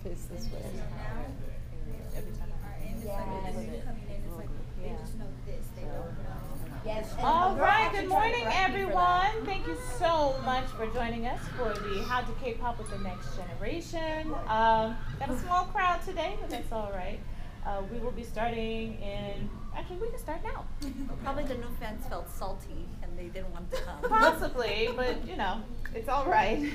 face this way. Every time Yes. All right, good morning, everyone. Thank you so much for joining us for the How to K-Pop with the Next Generation. Got a small crowd today, but that's all right. We will be starting in, actually we can start now. Probably the new fans felt salty and they didn't want to come. Possibly, but you know, it's all right.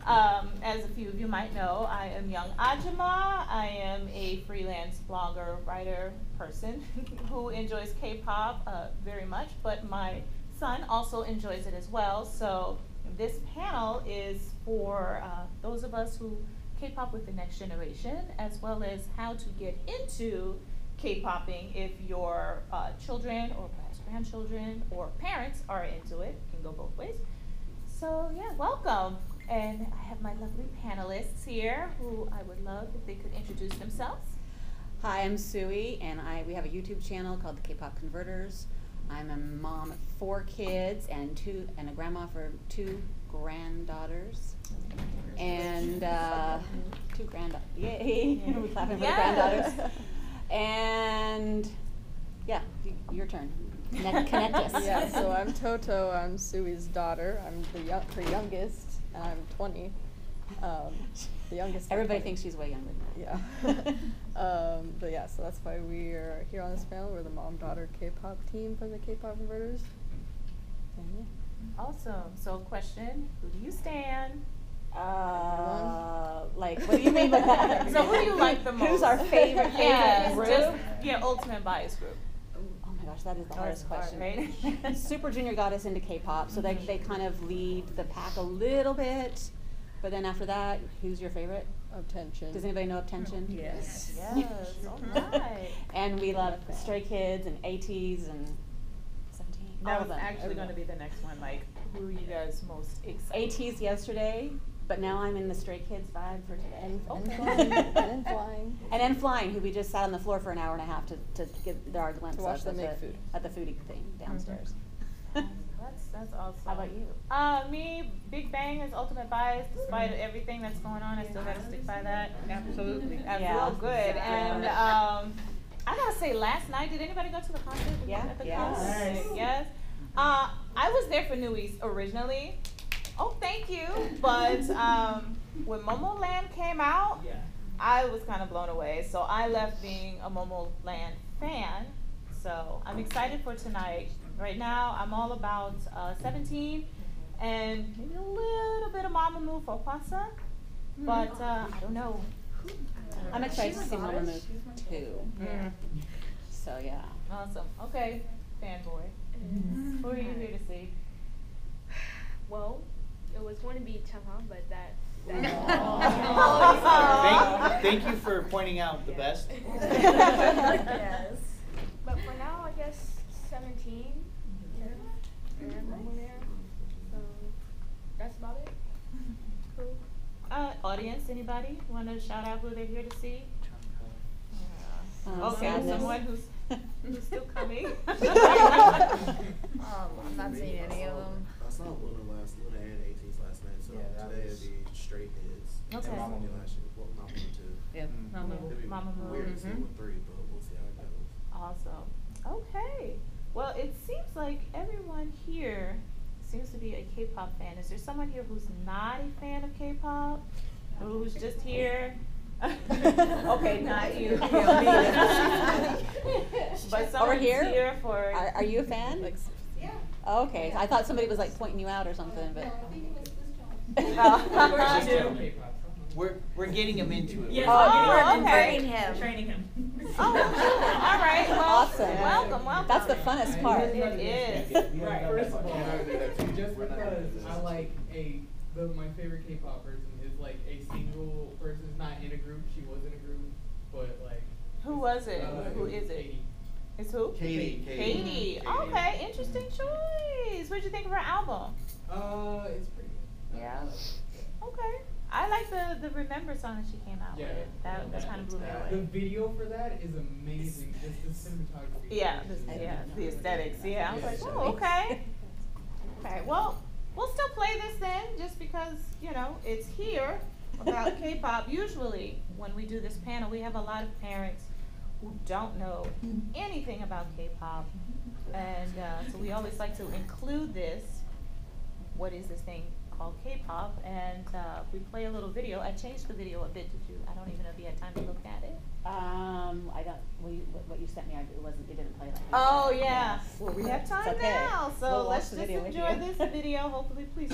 As a few of you might know, I am Young Ajima. I am a freelance blogger, writer, person who enjoys K-pop very much, but my son also enjoys it as well. So this panel is for those of us who K-pop with the next generation, as well as how to get into K-popping if your children or perhaps grandchildren or parents are into it. It can go both ways. So yeah, welcome. And I have my lovely panelists here who I would love if they could introduce themselves. Hi, I'm Sui, and we have a YouTube channel called the Kpop Konverters. I'm a mom of 4 kids and a grandma for 2 granddaughters. And 2 granddaughters. Yay! We're clapping for the granddaughters. And yeah, your turn. Connect us. Yeah, so I'm Toto. I'm Sui's daughter. I'm her youngest, and I'm 20. The youngest. Everybody thinks she's way younger than that. Yeah. But yeah, so that's why we are here on this panel. We're the mom-daughter K-pop team from the Kpop Konverters. And yeah. Awesome. So question, who do you stan? Like, what do you mean by that? So who do you like the most? Who's our favorite group? Just, ultimate bias group. Oh my gosh, that is the hardest question. Right? Super Junior got us into K-pop, so they kind of lead the pack a little bit. But then after that, who's your favorite? Attention. Does anybody know Attention? Yes. Yes. All right. And we love Stray Kids and ATs and 17. That was actually going to be the next one. Like, who are you guys most excited? ATs yesterday, but now I'm in the Stray Kids vibe for today. And flying. And then Flying, who we just sat on the floor for an hour and a half to get our glimpse watch them make food at the foodie thing downstairs. That's awesome. How about you? Me, Big Bang is ultimate bias. Despite everything that's going on, I still got to stick by that. Absolutely. Yeah. Good. And I gotta say, last night, did anybody go to the concert? Yeah. At the Yes. concert? Yes. I was there for New East originally. Oh, thank you. But when Momo Land came out, I was kind of blown away. So I left being a Momo Land fan. So I'm excited for tonight. Right now, I'm all about 17 and maybe a little bit of Mamamoo for Kwasa, but I don't know. I'm excited to see Mamamoo too. Yeah. So yeah. Awesome. Okay, fanboy. Who are you here to see? Well, it was going to be Chang'an, but that Thank you for pointing out the best. Yes. But for now, I guess 17. And there. So that's about it. Cool. Audience, anybody want to shout out who they're here to see? Okay, Sadness. someone who's still coming. I'm not seeing any of them. I saw Luna and ATs last night, so today it'd be Straight Kids. Okay. And Mamamoo last year. Well, Mamamoo too. Yeah. It'd be Mamamoo. weird to see with 3, but we'll see how it goes. Awesome. Okay. Well, it seems like everyone here seems to be a K-pop fan. Is there someone here who's not a fan of K-pop? Or who's just here? Okay, not you. But someone here for. Are you a fan? Yeah. Oh, okay. I thought somebody was like pointing you out or something, but. We're getting him into it. Yes, Oh, okay. Training him. Oh, all right. Well, Awesome. Welcome. That's the funnest part. It is. Right. First of all, just because I like my favorite K-pop person is like a single person, not in a group. She was in a group, but like. Who was it? Who is it? Katie. It's who? Katie. Okay, interesting choice. What'd you think of her album? It's pretty good. Yeah. Okay. I like the Remember song that she came out with. That kind of blew me The away. video for that is amazing. Just the cinematography. Yeah, the aesthetics. Yeah, I was like, oh, okay. Okay, well, we'll still play this then, just because, you know, it's here. about K-pop. Usually, when we do this panel, we have a lot of parents who don't know anything about K-pop, and so we always like to include this. What is this thing called K-pop? And we play a little video. I changed the video a bit. I don't even know if you had time to look at it. I don't. What you sent me, it wasn't. It didn't play like. Oh yeah. Well, We have time it's okay. now, so We'll watch let's the just video with enjoy you. this video. Hopefully, please.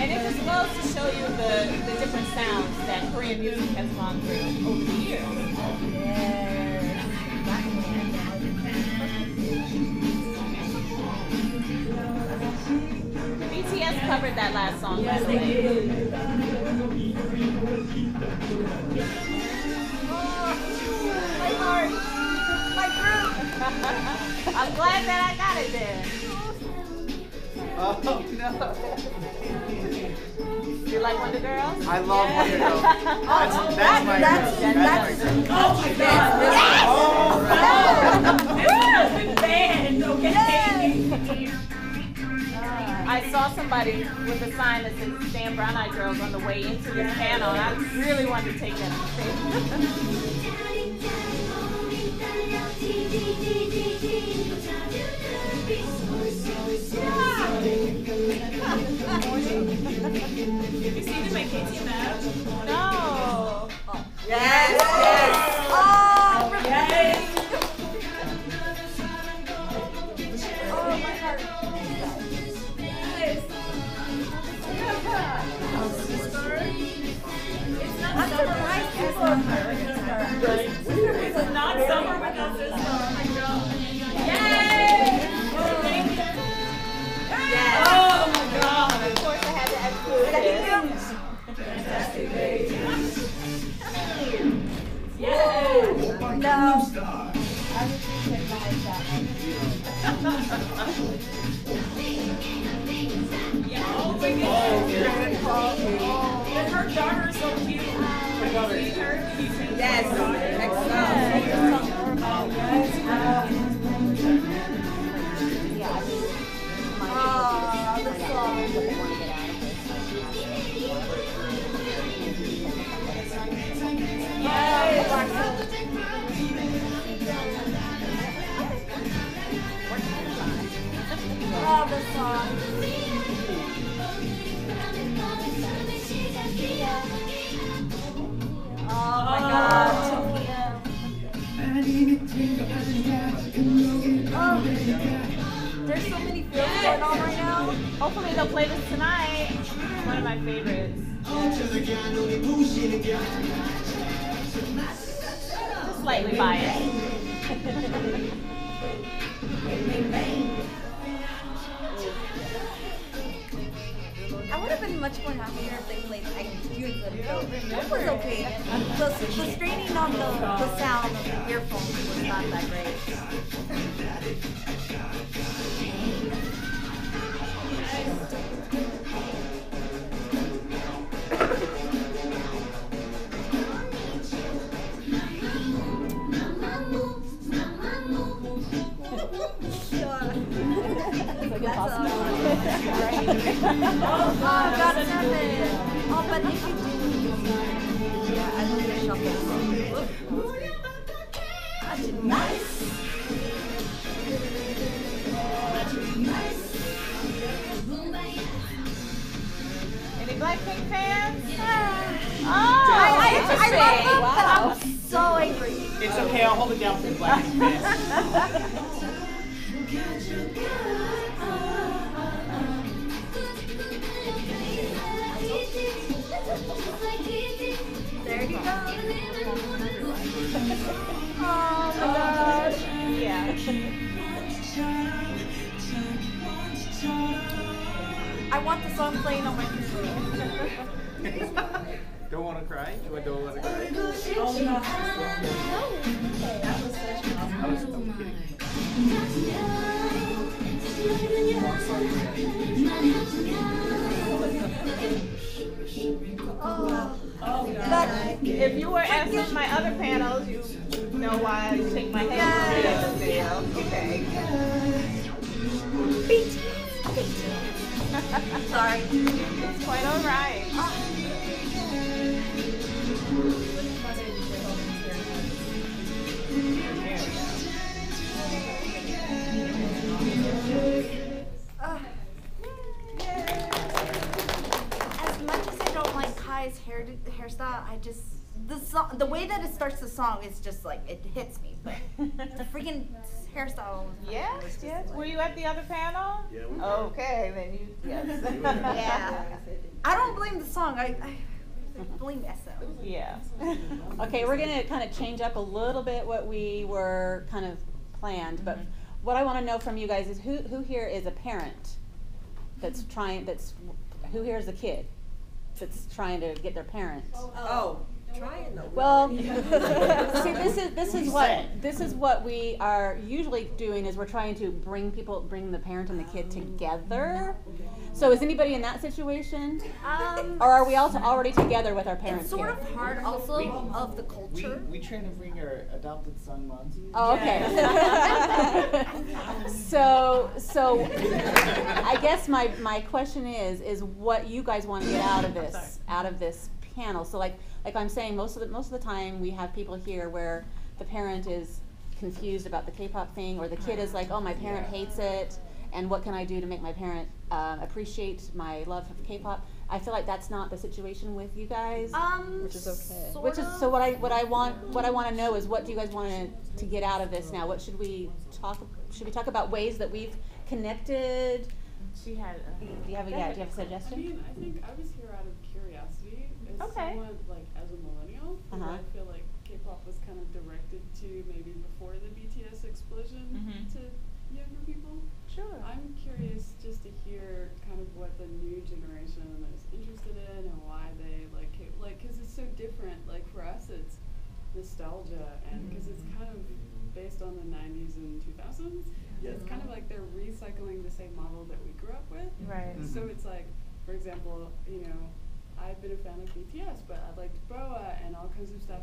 And it just goes to show you the different sounds that Korean music has gone through over the years. BTS covered that last song, by the way. My heart. My group. I'm glad that I got it there. Oh no. You like Wonder Girls? I love Wonder Girls. That's my girl. That's my girl. Oh my God. I saw somebody with a sign that said Stand Brown Eyed Girls on the way into this panel, and I really wanted to take that Did you see them at KCON? No. Yes. Yes. Oh, Yes. oh my heart. I'm surprised people are American stars. It's not summer without this song. Oh my God. Yay! Yes. Oh my God. Of course, I had to exclude this. Yay! No. Yeah, oh my goodness. And her daughter is so cute. See her? Yes. Next Oh, the song. Oh, the song. Oh my God. Oh, there's so many films going on right now. Hopefully, they'll play this tonight. One of my favorites. Just slightly biased. I would have been much more happier if they played iTunes and that was okay. The straining on the sound of the earphones was not that great. That's all. Oh, God, it's nothing. Oh, but if you do, yeah, I love the shuffle. That's nice. Any Blackpink fans? Oh, I love them, wow. but I'm so angry. It's okay, I'll hold it down for the black fans. There you go. Oh my gosh. Yeah. I want the song playing on my computer. Don't want to cry? Don't want to cry? I'm kidding. If you were at some of my other panels, you know why I shake my head in this video. Okay. BTS. Sorry. It's quite all right. As much as I don't like Kai's hairstyle, I just the way that it starts the song is just like it hits me. But the freaking hairstyle. Yes, yes. Were you at the other panel? Yeah, we were. Okay, then you, yes. Yeah. I don't blame the song. I blame SM. Yeah. Okay, we're gonna kind of change up a little bit what we were kind of planned, but what I want to know from you guys is who here is a parent who here is a kid that's trying to get their parent. Trying though. Well, see, this is what we are usually doing is we're trying to bring the parent and the kid together. So is anybody in that situation? Or are we all already together with our parents? It's sort here? of hard also of the culture. We try to bring our adopted son once. Oh, okay. So I guess my question is what you guys want to get out of this panel. So like I'm saying, most of the time we have people here where the parent is confused about the K-pop thing, or the kid is like, oh, my parent hates it, and what can I do to make my parent appreciate my love of K-pop? I feel like that's not the situation with you guys. Which is okay. So what I want to know is what do you guys want to get out of this now? What should we talk about ways that we've connected? She had. Do you have a suggestion? I mean, I think I was here out of curiosity. As someone, like, as a millennial, I feel like K-pop was kind of directed to maybe before the BTS explosion to younger people. Sure. I'm curious just to hear kind of what the new generation is interested in and why they like because it's so different. Like for us, it's nostalgia, and because it's kind of based on the 90s and 2000s. Yeah. It's kind of like they're recycling the same model that we grew up with. Right. So it's like, for example, I've been a fan of BTS, but I liked BoA and all kinds of stuff,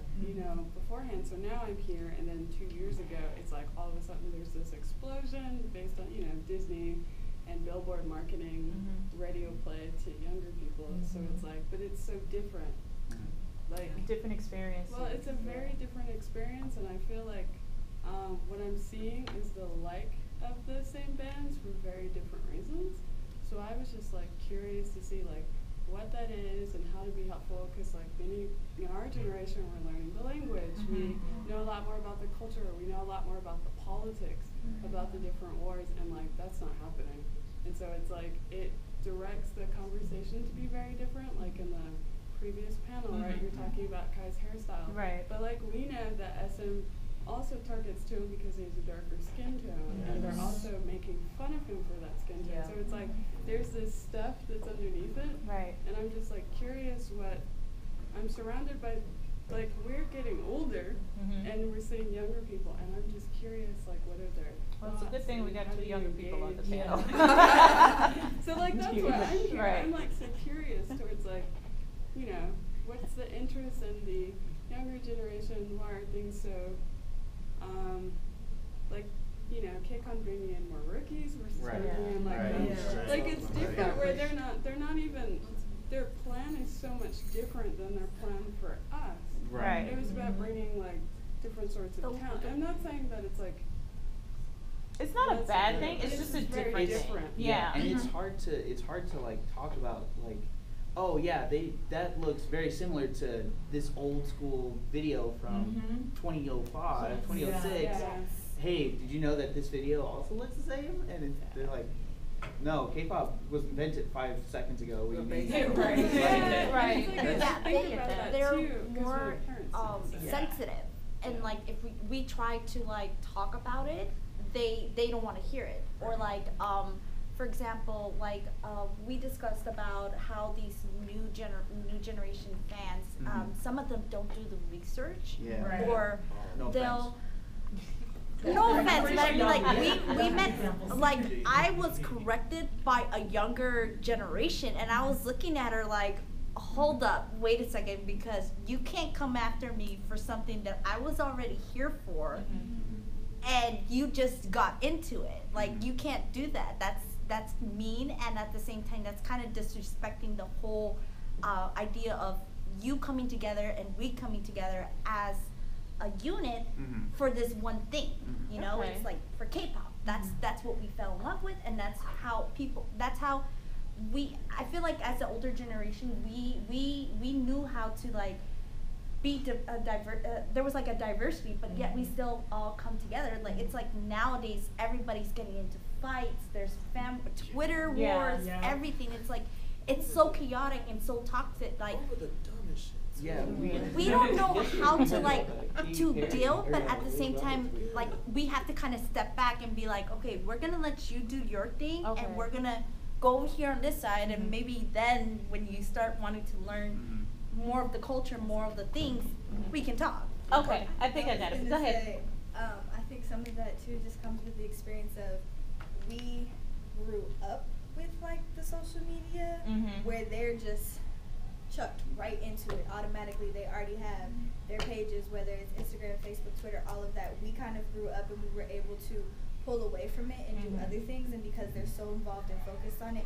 beforehand. So now I'm here, and then 2 years ago, it's like all of a sudden there's this explosion based on, Disney and Billboard marketing radio play to younger people. So it's like, but it's so different. Like Different experience. Well, it's a very different experience, and I feel like what I'm seeing is the like of the same bands for very different reasons. So I was just like curious to see like what that is and how to be helpful, because like many in our generation we're learning the language, we know a lot more about the culture, we know a lot more about the politics, about the different wars, and like that's not happening. And so it's like it directs the conversation to be very different. Like in the previous panel, right, you're talking about Kai's hairstyle, Right. but like we know that SM also targets to him because he has a darker skin tone, and they're also making fun of him for that skin tone. So it's like there's this stuff that's underneath it, Right. and I'm just like curious what I'm surrounded by. Like we're getting older, and we're seeing younger people, and I'm just curious, like what are their Well, it's a good thing we got how two do younger you people on the engage? panel. So like that's what I'm here. Right. I'm like so curious towards like, what's the interest in the younger generation? Why are things so KCON bringing in more rookies versus bringing in like it's different where they're not even, their plan is so much different than their plan for us. Right. It was about bringing like different sorts of talent. I'm not saying that it's like It's not a bad thing. It's just a very different thing. different. Yeah. And it's hard to like talk about like, oh yeah, that looks very similar to this old school video from 2005, 2006. Yeah. Hey, did you know that this video also looks the same? And they're like, no, K-pop was invented 5 seconds ago. What do you mean? Right. Right. Yeah, Think about that they're too, 'cause more we're parents. sensitive, and like if we try to like talk about it, they don't want to hear it. Or like for example, like we discussed about how these new generation fans, some of them don't do the research, or No they'll. No offense, but I mean, like we meant, like I was corrected by a younger generation, and I was looking at her like, hold up, wait a second, because you can't come after me for something that I was already here for, and you just got into it. Like you can't do that. that's mean, and at the same time that's kind of disrespecting the whole idea of you coming together and we coming together as a unit for this one thing. You know, Okay. it's like for K-pop, that's what we fell in love with, and that's how I feel like as the older generation, we knew how to like be there was like a diversity, but yet we still all come together. Like it's like nowadays everybody's getting into fights. There's Twitter wars, everything. It's like it's so chaotic and so toxic. Like Over the dumbest shit. Yeah. we don't know how to like to deal, but at the same time, like we have to kind of step back and be like, okay, we're gonna let you do your thing, Okay. and we're gonna go over here on this side, and maybe then when you start wanting to learn more of the culture, more of the things, we can talk. Okay, I think I got it. Go ahead. I think some of that too just comes with the experience of we grew up with like the social media where they're just chucked right into it automatically. They already have their pages, whether it's Instagram, Facebook, Twitter, all of that. We kind of grew up and we were able to pull away from it and do other things, and because they're so involved and focused on it,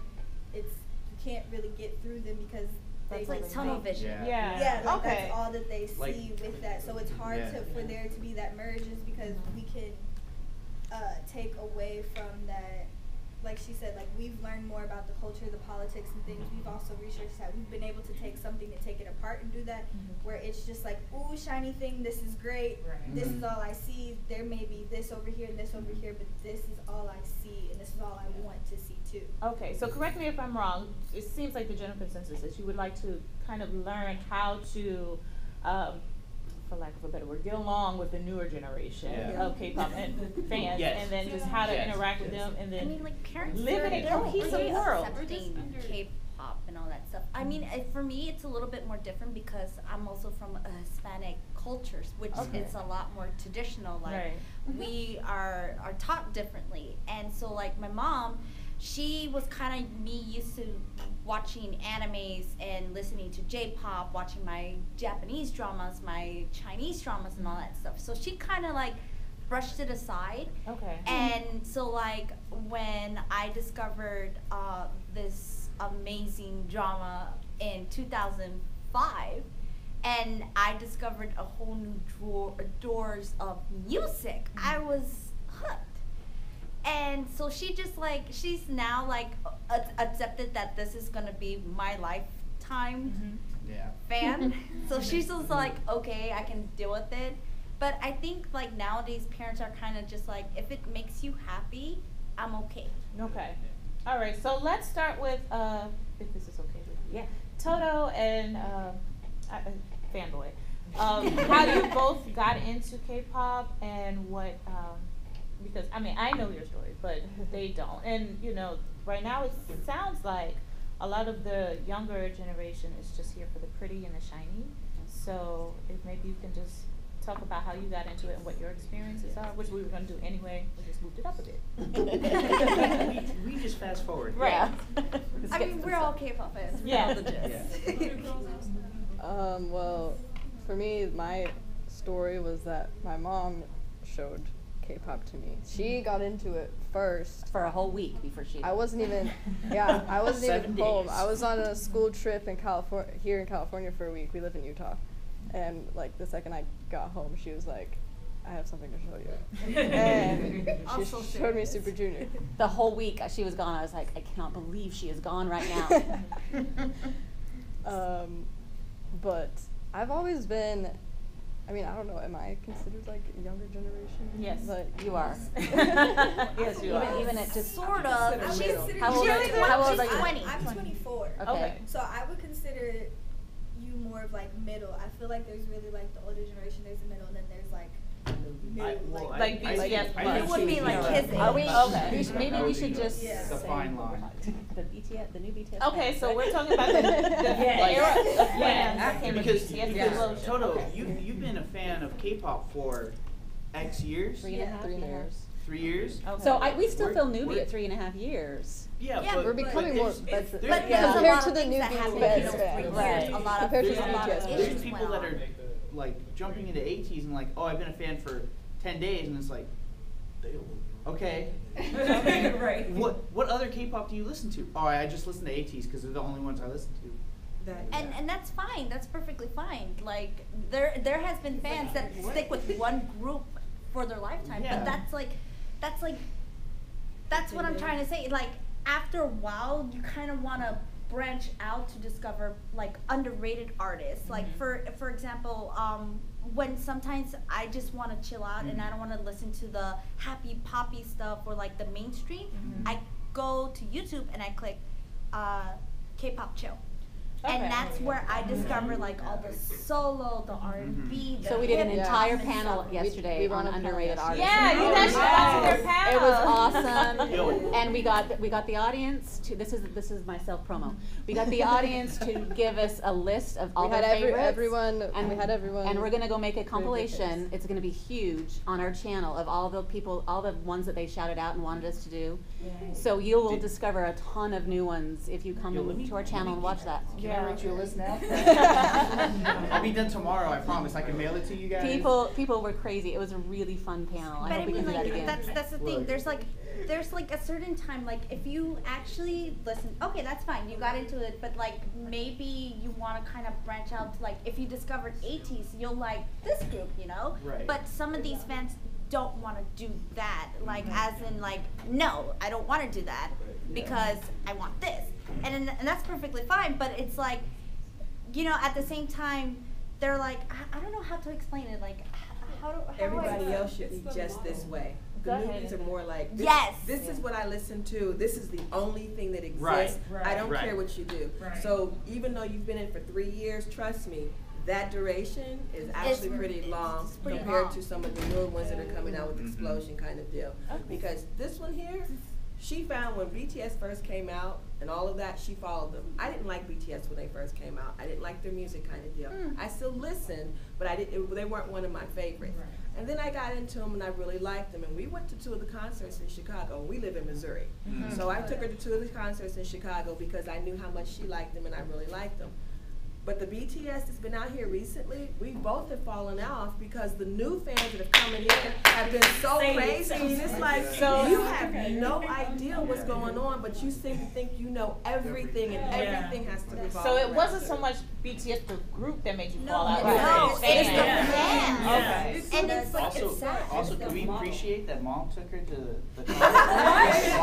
it's you can't really get through them because It's they like just tunnel think- vision. Yeah, like Okay. that's all that they see Like- with that. So it's hard for there to be that merge, is because we can take away from that. Like she said, like we've learned more about the culture, the politics and things. We've also researched that. We've been able to take something and take it apart and do that, where it's just like, ooh, shiny thing, this is great. Right. This is all I see. There may be this over here and this over here, but this is all I see, and this is all I want to see too. Okay, so correct me if I'm wrong. It seems like the general consensus is you would like to kind of learn how to, for lack of a better word, get along with the newer generation of K-pop and fans, Yes. and then just how to Yes. interact with them, and then I mean, like parents live in a cohesive world. accepting K-pop and all that stuff. I mean, for me, it's a little bit more different because I'm also from a Hispanic culture, which is a lot more traditional. Like Right. we are taught differently, and so like my mom, she was kind of me used to watching animes and listening to J-pop, watching my Japanese dramas, my Chinese dramas, and all that stuff. So she kind of like brushed it aside. Okay. And so like when I discovered this amazing drama in 2005, and I discovered a whole new doors of music, I was hooked. And so she just like, she's now like accepted that this is gonna be my lifetime fan. So she's just like, okay, I can deal with it. But I think like nowadays parents are kind of just like, if it makes you happy, I'm okay. Okay. All right. So let's start with, if this is okay with you. Yeah. Toto and Fanboy. How you both got into K-pop and what? Because I mean I know your story, but they don't. And you know, right now it sounds like a lot of the younger generation is just here for the pretty and the shiny. So if maybe you can just talk about how you got into it and what your experiences are, which we were going to do anyway. We just moved it up a bit. we just fast forward. Right. I mean, we're all K-pop fans. We Yeah. know the gist. Well, for me, my story was that my mom showed K-pop to me. She got into it first. For a whole week before she. I wasn't even, I wasn't 7 even home. days. I was on a school trip in here in California for a week. We live in Utah. And like the second I got home, she was like, I have something to show you. And she Also showed me serious. Super Junior. The whole week she was gone. I was like, I cannot believe she is gone right now. But I've always been, I mean, I don't know, am I considered like a younger generation? Yes. But You are. Yes, you are. Even at just Sort of. She's How old are you? How old are you? 20. I'm 24. Okay. So I would consider you more of like middle. I feel like there's really like the older generation, there's the middle, and then there's like Like BTS plus. It would be like his Are we? Okay. Maybe we should just Yeah. It's a fine line. the BTS, the new BTS. Okay, fans, so right? we're talking about the era of fans that came with Because BTS because explosion. Toto, Okay. you've been a fan of K-pop for X years, 3.5 3 years. years. 3 years. Okay. So we still We're- feel newbie we're- at 3.5 years. Yeah, but We're becoming more there's- veteran. there's- But Yeah, there's a compared lot to of the things new that happened BTS in those 3 fans. years. Right. A lot of Compared to there's the a lot of BTS fans. There's issues people went that on. are like jumping into ATs and like, oh, I've been a fan for 10 days, and it's like, They don't look Okay. Right. What other K-pop do you listen to? Oh, I just listen to ATEEZ because they're the only ones I listen to. And that's fine. That's perfectly fine. Like there has been fans that stick with one group for their lifetime, Yeah. but that's what I'm trying to say. Like after a while, you kind of want to branch out to discover like underrated artists. Like for example, when sometimes I just want to chill out and I don't want to listen to the happy poppy stuff or like the mainstream, I go to YouTube and I click K-pop chill. Okay. And that's where I discover like all the solo, the R&B, the So we did an hip-hop entire and panel stuff. yesterday we were on on a panel underrated yesterday. artists. Yeah, you guys should go to their panel. It was awesome, and we got the audience to. This is my self promo. We got the audience to give us a list of all We their had favorites. everyone. We had everyone. And we're gonna go make a really good compilation. picks. It's gonna be huge on our channel of all the people, all the ones that they shouted out and wanted us to do. So you will discover a ton of new ones if you come to our channel and watch that. Can I write you a list now? I'll be done tomorrow, I promise. I can mail it to you guys. People were crazy. It was a really fun panel. I But hope I we mean, can do that like again. that's the thing. There's like a certain time. Like if you actually listen, okay, that's fine. You got into it, but like maybe you want to kind of branch out to like if you discovered ATEEZ, you'll like this group, you know. Right. But some of these fans don't want to do that. Like as in like no, I don't want to do that because I want this, and that's perfectly fine. But it's like, you know, at the same time, they're like, I don't know how to explain it. Like, how Everybody else should be just this way. The Go ahead. movies are more like, this, Yes. this is what I listen to. This is the only thing that exists. Right. I don't Right. care what you do. Right. So even though you've been in for 3 years, trust me, that duration is actually pretty long pretty compared long. to some of the newer ones that are coming out with explosion kind of deal. Because this one here, she found when BTS first came out and all of that, she followed them. I didn't like BTS when they first came out. I didn't like their music kind of deal. I still listened, but they weren't one of my favorites. Right. And then I got into them and I really liked them. And we went to 2 of the concerts in Chicago. We live in Missouri. So I took her to 2 of the concerts in Chicago because I knew how much she liked them and I really liked them. But the BTS that's been out here recently, we both have fallen off because the new fans that have come in have been so crazy. And it's like, So- you have no idea what's going on, but you seem to think you know everything and everything has to revolve So it around wasn't it. so much BTS the group that made you No, fall out. no, Right. it's the Yeah. fans. Okay. And it's like Also, it's sad. also, can we appreciate that mom took her to the concert?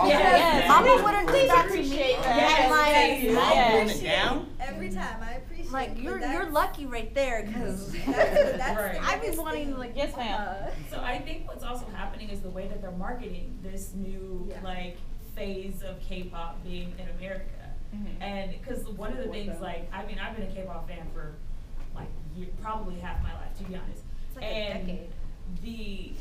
Yes. Mama wouldn't do Please that to me. appreciate that. And like, Yes. Holding it down? Every time I appreciate. like but you're that's- lucky right there because That's Right. I've been wanting to like Yes, ma'am. So I think what's also happening is the way that they're marketing this new like phase of K-pop being in America. And because one of the things, like, I mean, I've been a K-pop fan for like probably half my life, to be honest. It's like a And decade.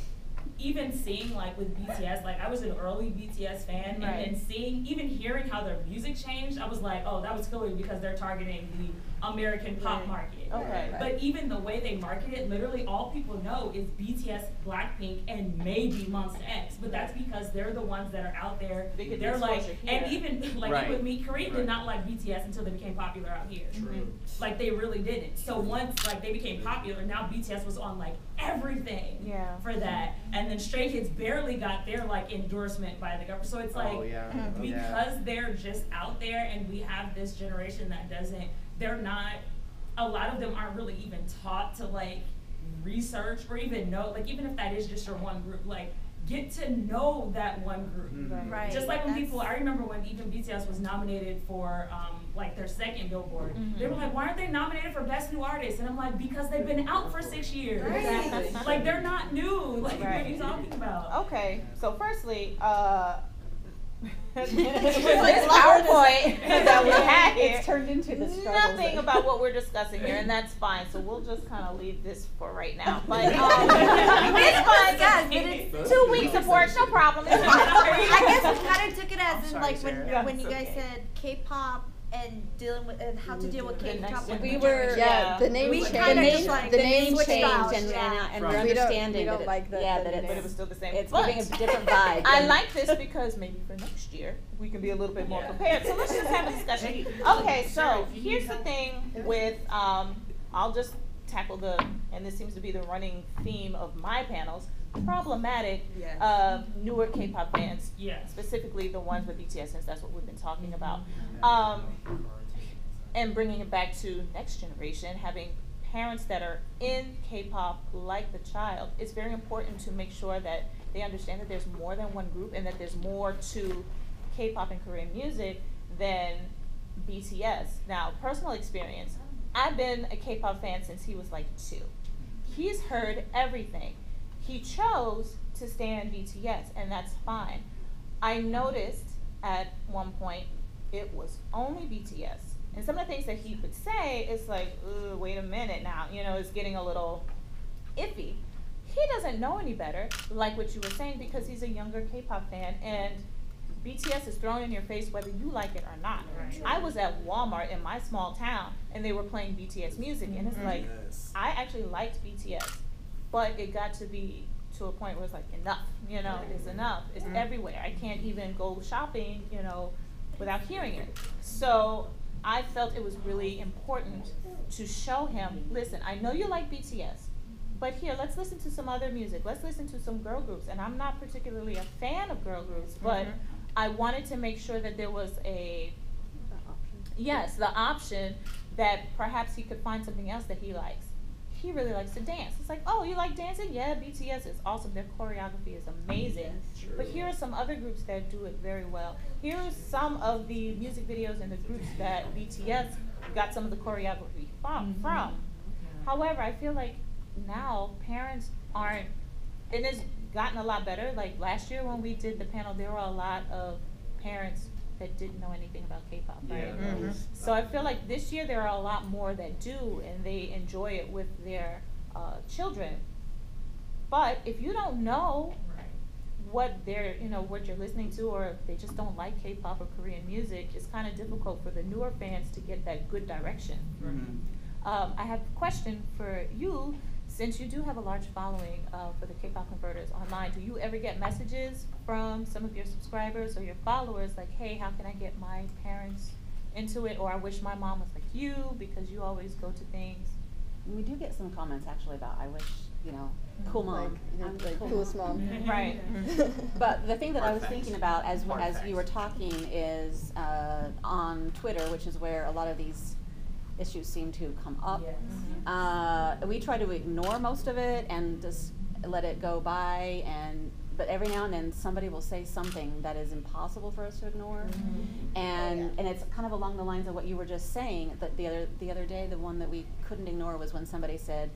even seeing like with BTS, like I was an early BTS fan, Right. and then even hearing how their music changed, I was like, oh, that was cool because they're targeting the American pop market. Okay. But even the way they market it, literally all people know is BTS, Blackpink, and maybe Monsta X. But that's because they're the ones that are out there. They get the They're like, exposure and here. even like Right. with me, Korea Right. did not like BTS until they became popular out here. True. Like they really didn't. So once like they became popular, now BTS was on like everything Yeah. for that. And then Stray Kids barely got their like endorsement by the government. So it's like Oh, yeah. because they're just out there and we have this generation that they're not, a lot of them aren't really even taught to like research or even know, like even if that is just your one group, like get to know that one group. Right. Just like when people, I remember when even BTS was nominated for like their second Billboard, they were like, why aren't they nominated for Best New Artist? And I'm like, because they've been out for 6 years. Right. Like they're not new. Like what Right. are you talking about? Okay, so firstly, with this PowerPoint that we had here, It's turned into the struggles. nothing about what we're discussing here, and that's fine. So we'll just kind of leave this for right now. But it's fine, guys. But it's 2 weeks of work, no problem. It's fine. I guess we kind of took it as in sorry, like Sarah. when you guys It's okay. said K-pop and dealing with and how to deal with The K-pop. next with one. the We were- generation. Yeah, the name We changed. kinda the just name, like the the name switched changed, out, and yeah. and Right. we're We don't- we understanding don't that like that. yeah, that that it's- But it was still the same. It's But giving a different vibe. I than- like this because maybe for next year we can be a little bit more prepared. So let's just have a discussion. Okay, so here's the thing with I'll just tackle and this seems to be the running theme of my panels. problematic Yes. of newer K-pop fans, Yes. specifically the ones with BTS, since that's what we've been talking about. Mhm. And bringing it back to next generation, having parents that are in K-pop like the child, it's very important to make sure that they understand that there's more than one group and that there's more to K-pop and Korean music than BTS. Now, personal experience, I've been a K-pop fan since he was like 2. He's heard everything. He chose to stand BTS, and that's fine. I noticed at one point it was only BTS. And some of the things that he would say is like, ooh, wait a minute now, you know, it's getting a little iffy. He doesn't know any better, like what you were saying, because he's a younger K-pop fan, and BTS is thrown in your face whether you like it or not. Right. I was at Walmart in my small town, and they were playing BTS music, and it's like, Yes. I actually liked BTS, but it got to be to a point where it's like, enough, you know, it's enough. It's everywhere. I can't even go shopping, you know, without hearing it. So I felt it was really important to show him, listen, I know you like BTS, but here, let's listen to some other music. Let's listen to some girl groups. And I'm not particularly a fan of girl groups, but I wanted to make sure that there was the option that perhaps he could find something else that he likes. He really likes to dance. It's like, oh, you like dancing? Yeah, BTS is awesome. Their choreography is amazing. Sure. But here are some other groups that do it very well. Here are some of the music videos and the groups that BTS got some of the choreography from. However, I feel like now parents aren't, and it's gotten a lot better. Like last year when we did the panel, there were a lot of parents that didn't know anything about K-pop, right? Yeah, So I feel like this year there are a lot more that do, and they enjoy it with their children. But if you don't know what they're, you know, what you're listening to, or if they just don't like K-pop or Korean music, it's kind of difficult for the newer fans to get that good direction. I have a question for you. Since you do have a large following for the K-pop Konverters online, do you ever get messages from some of your subscribers or your followers like, hey, how can I get my parents into it? Or I wish my mom was like you because you always go to things. We do get some comments actually about, I wish, you know, cool mom. I'm Like cool coolest mom. mom. Right. But the thing that I was Hard thinking facts. about as Hard you were facts. talking is on Twitter, which is where a lot of these issues seem to come up. We try to ignore most of it and just let it go by, but every now and then somebody will say something that is impossible for us to ignore, and it's kind of along the lines of what you were just saying. That the other day, the one that we couldn't ignore was when somebody said,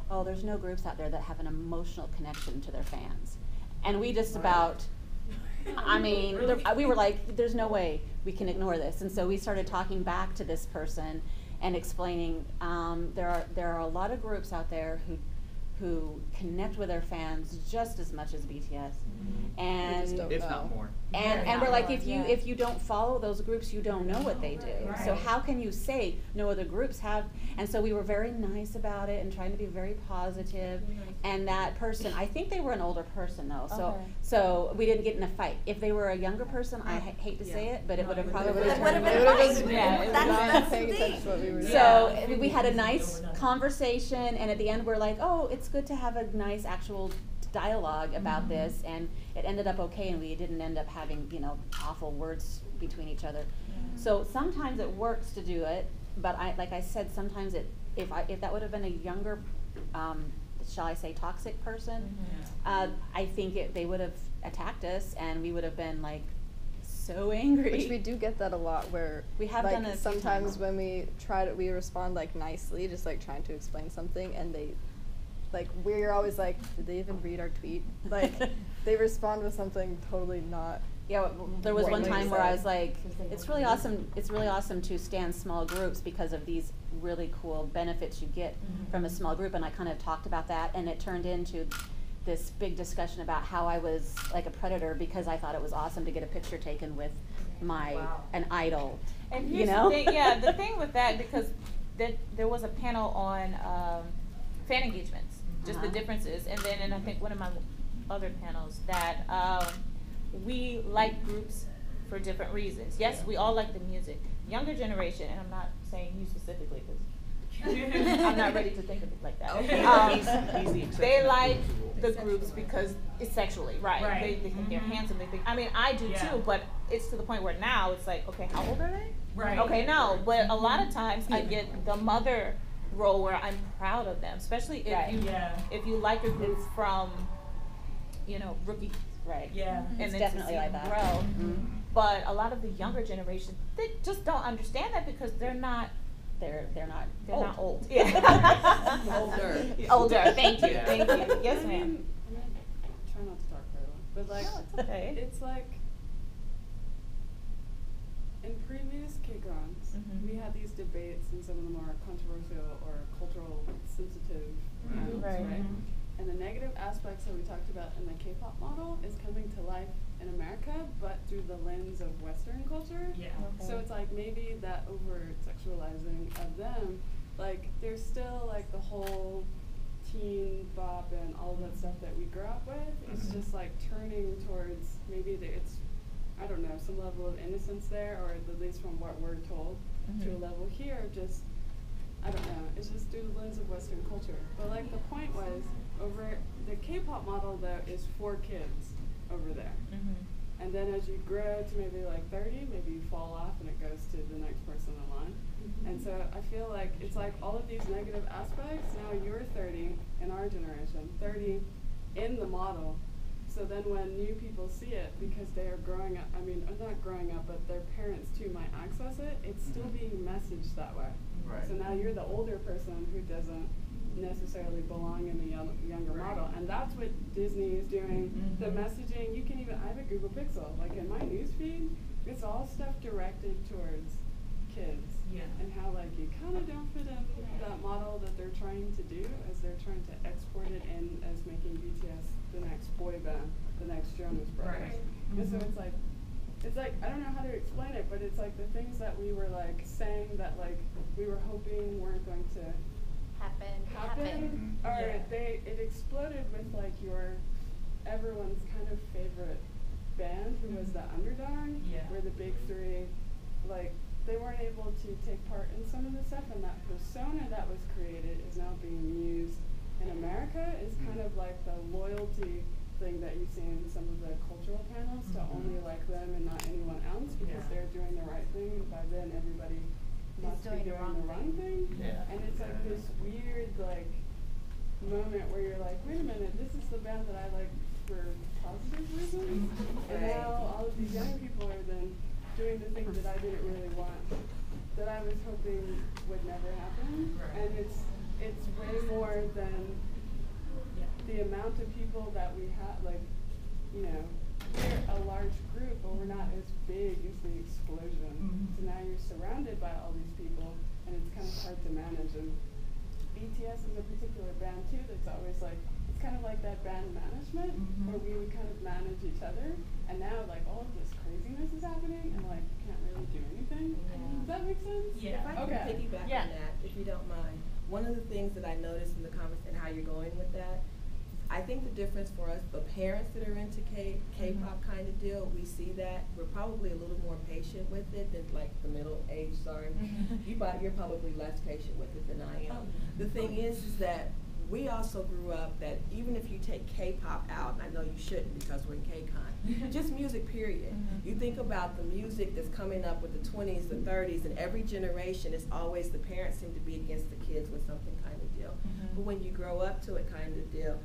"Oh, there's no groups out there that have an emotional connection to their fans," and we just about. I mean, we were like, "There's no way we can ignore this," and so we started talking back to this person and explaining there are a lot of groups out there who connect with their fans just as much as BTS, and don't if know. not more. and we're like, if you don't follow those groups, you don't know what they do. Right. So how can you say no other groups have? And so we were very nice about it and trying to be very positive. And that person, I think they were an older person though, Okay. so we didn't get in a fight. If they were a younger person, I hate to say it, but it would have probably It would've been turned- fine. Yeah, it That's paying the attention thing. to what we were So we had a nice conversation, and at the end we're like, oh, it's good to have a nice actual dialogue about this, and it ended up okay, and we didn't end up having, you know, awful words between each other. So sometimes it works to do it, but like I said, sometimes if that would have been a younger, shall I say, toxic person, I think they would have attacked us, and we would have been like so angry. Which we do get that a lot, where We have like done it a few sometimes times. when we respond like nicely, just like trying to explain something, and we're always like, did they even read our tweet? Like they respond with something totally not. Yeah, there was What one they time where I said. was like, it's really awesome to stand small groups because of these really cool benefits you get from a small group, and I kind of talked about that, and it turned into this big discussion about how I was like a predator because I thought it was awesome to get a picture taken with an idol. And you here's know? the thing, the thing with that, because there was a panel on fan engagements, just the differences, and then I think one of my other panels that we like groups for different reasons. Yes, we all like the music. Younger generation, and I'm not saying you specifically because I'm not ready to think of it like that. He's the exception They to like the rule. the groups because it's sexually, right? Right. They think they're handsome. They think. I mean, I do too, but it's to the point where now it's like, okay, how old are they? Right. Okay, no, but a lot of times I get the mother role where I'm proud of them, especially if you like a group from, you know, rookie, Right. Yeah. and It's then definitely to see like them that. grow. Mm-hmm. But a lot of the younger generation, they just don't understand that because they're not. They're not They're old. not old. Yeah. Older. Older. Thank you. Yeah. Thank you. Yes, I ma'am. mean, I'm gonna try not to talk very long, but like, No, it's okay. it's like in previous KCONs, we had these debates in some of the more controversial or cultural sensitive panels, Right. right? And the negative aspects that we talked about in the K-pop model is coming to life in America, but through the lens of Western culture. Yeah. So it's like maybe that over sexualizing of them, like there's still like the whole teen bop and all that stuff that we grew up with. It's just like turning towards maybe it's, I don't know, some level of innocence there, or at least from what we're told, to a level here of just, I don't know, it's just through the lens of Western culture. But like the point was, over the K-pop model though is for kids over there. And then as you grow to maybe like 30, maybe you fall off and it goes to the next person in line. And so I feel like it's like all of these negative aspects, now you're 30 in our generation, 30 in the model. So then when new people see it, because they are growing up, I mean, not growing up, but their parents too might access it, it's still being messaged that way. Right. So now you're the older person who doesn't necessarily belong in the younger model. And that's what Disney is doing. The messaging, you can even, I have a Google Pixel, like in my newsfeed, it's all stuff directed towards kids. Yeah. And how like you kind of don't fit in that model that they're trying to do, as they're trying to export it in as making BTS the next boy band, the next Jonas Brothers. Right. And so it's like, I don't know how to explain it, but it's like the things that we were like saying that like we were hoping weren't going to happen, or it exploded with like everyone's kind of favorite band who was the underdog, where the big three, like they weren't able to take part in some of the stuff, and that persona that was created is now being used in America is kind of like the loyalty thing that you see in some of the cultural panels to only like them and not anyone else because they're doing the right thing, and by then everybody must be doing the wrong thing. Yeah. And it's like this weird like moment where you're like, wait a minute, this is the band that I like for positive reasons, and now all of these young people are then doing the thing that I didn't really want, that I was hoping would never happen. And it's way more than the amount of people that we have, like, you know, we're a large group, but we're not as big as the explosion. So now you're surrounded by all these people, and it's kind of hard to manage. And BTS is a particular band too that's always like, it's kind of like that band management, where we would kind of manage each other, and now like all of this craziness is happening, and like you can't really do anything. Does that make sense? Yeah. If I can piggyback on that, if you don't mind. One of the things that I noticed in the conversation, and how you're going with that, I think the difference for us, the parents that are into K-pop kind of deal, we see that we're probably a little more patient with it than like the middle age. Sorry, you're probably less patient with it than I am. The thing is that we also grew up that even if you take K-pop out, and I know you shouldn't because we're in KCON, just music period. You think about the music that's coming up with the 20s, the 30s, and every generation, it's always the parents seem to be against the kids with something kind of deal. But when you grow up to it kind of deal,